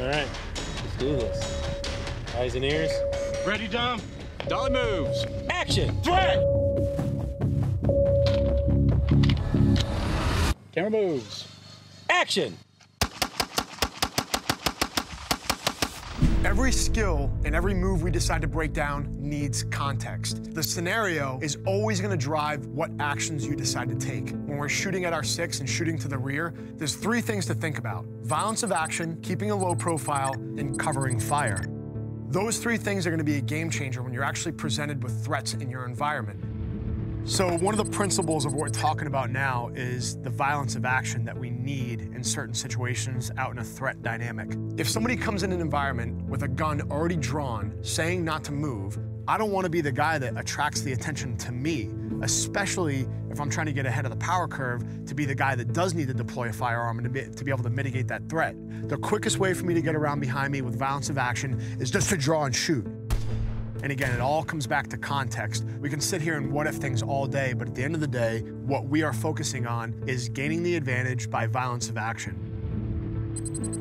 All right, let's do this. Eyes and ears. Ready, Dom? Dolly moves. Action! Threat! Camera moves. Action! Every skill and every move we decide to break down needs context. The scenario is always going to drive what actions you decide to take. When we're shooting at our six and shooting to the rear, there's three things to think about: violence of action, keeping a low profile, and covering fire. Those three things are going to be a game changer when you're actually presented with threats in your environment. So one of the principles of what we're talking about now is the violence of action that we need in certain situations out in a threat dynamic. If somebody comes in an environment with a gun already drawn, saying not to move, I don't want to be the guy that attracts the attention to me, especially if I'm trying to get ahead of the power curve to be the guy that does need to deploy a firearm and to be able to mitigate that threat. The quickest way for me to get around behind me with violence of action is just to draw and shoot. And again, it all comes back to context. We can sit here and what-if things all day, but at the end of the day, what we are focusing on is gaining the advantage by violence of action.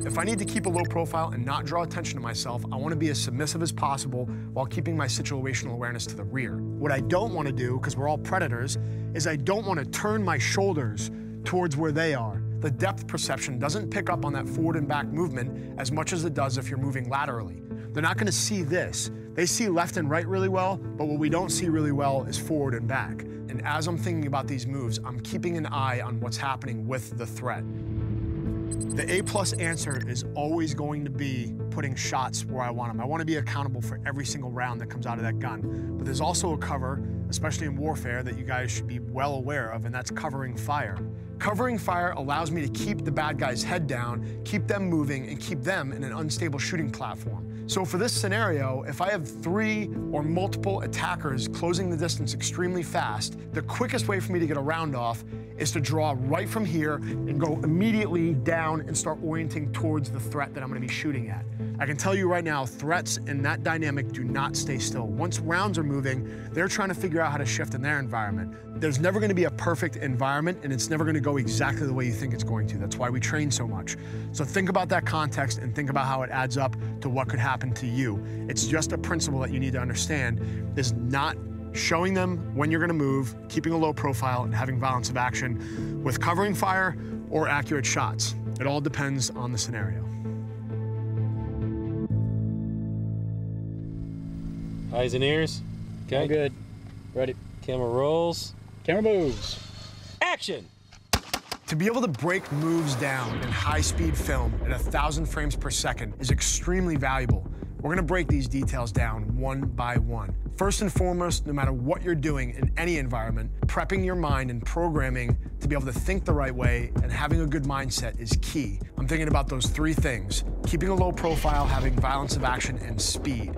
If I need to keep a low profile and not draw attention to myself, I want to be as submissive as possible while keeping my situational awareness to the rear. What I don't want to do, because we're all predators, is I don't want to turn my shoulders towards where they are. The depth perception doesn't pick up on that forward and back movement as much as it does if you're moving laterally. They're not going to see this. They see left and right really well, but what we don't see really well is forward and back. And as I'm thinking about these moves, I'm keeping an eye on what's happening with the threat. The A+ answer is always going to be putting shots where I want them. I want to be accountable for every single round that comes out of that gun. But there's also a cover, especially in warfare, that you guys should be well aware of, and that's covering fire. Covering fire allows me to keep the bad guy's head down, keep them moving, and keep them in an unstable shooting platform. So for this scenario, if I have three or multiple attackers closing the distance extremely fast, the quickest way for me to get a round off is to draw right from here and go immediately down and start orienting towards the threat that I'm going to be shooting at. I can tell you right now, threats in that dynamic do not stay still. Once rounds are moving, they're trying to figure out how to shift in their environment. There's never going to be a perfect environment, and it's never going to go exactly the way you think it's going to. That's why we train so much. So think about that context and think about how it adds up to what could happen to you. It's just a principle that you need to understand, is not showing them when you're going to move, keeping a low profile, and having violence of action with covering fire or accurate shots. It all depends on the scenario. Eyes and ears. Okay. All good. Ready. Camera rolls. Camera moves. Action! To be able to break moves down in high-speed film at 1,000 frames per second is extremely valuable. We're going to break these details down one by one. First and foremost, no matter what you're doing in any environment, prepping your mind and programming to be able to think the right way and having a good mindset is key. I'm thinking about those three things: keeping a low profile, having violence of action, and speed.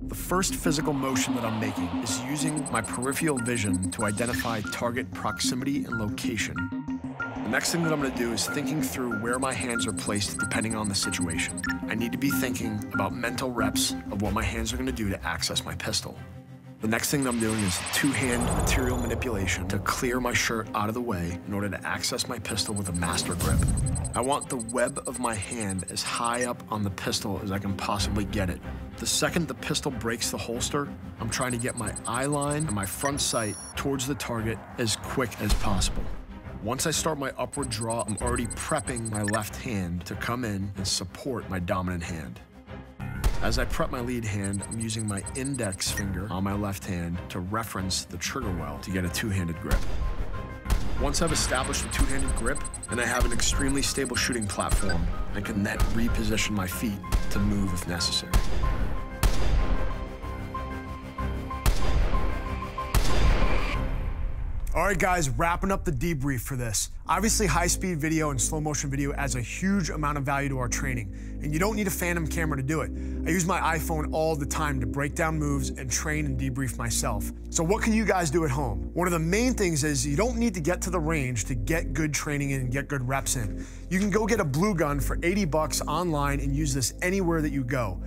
The first physical motion that I'm making is using my peripheral vision to identify target proximity and location. The next thing that I'm going to do is thinking through where my hands are placed depending on the situation. I need to be thinking about mental reps of what my hands are going to do to access my pistol. The next thing that I'm doing is two-hand material manipulation to clear my shirt out of the way in order to access my pistol with a master grip. I want the web of my hand as high up on the pistol as I can possibly get it. The second the pistol breaks the holster, I'm trying to get my eye line and my front sight towards the target as quick as possible. Once I start my upward draw, I'm already prepping my left hand to come in and support my dominant hand. As I prep my lead hand, I'm using my index finger on my left hand to reference the trigger well to get a two-handed grip. Once I've established a two-handed grip and I have an extremely stable shooting platform, I can then reposition my feet to move if necessary. All right, guys, wrapping up the debrief for this. Obviously, high-speed video and slow-motion video adds a huge amount of value to our training, and you don't need a phantom camera to do it. I use my iPhone all the time to break down moves and train and debrief myself. So what can you guys do at home? One of the main things is you don't need to get to the range to get good training in and get good reps in. You can go get a blue gun for 80 bucks online and use this anywhere that you go.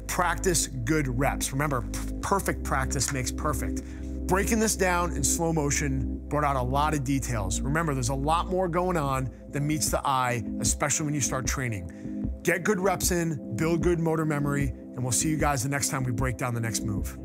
Practice good reps. Remember, perfect practice makes perfect. Breaking this down in slow motion brought out a lot of details. Remember, there's a lot more going on than meets the eye, especially when you start training. Get good reps in, build good motor memory, and we'll see you guys the next time we break down the next move.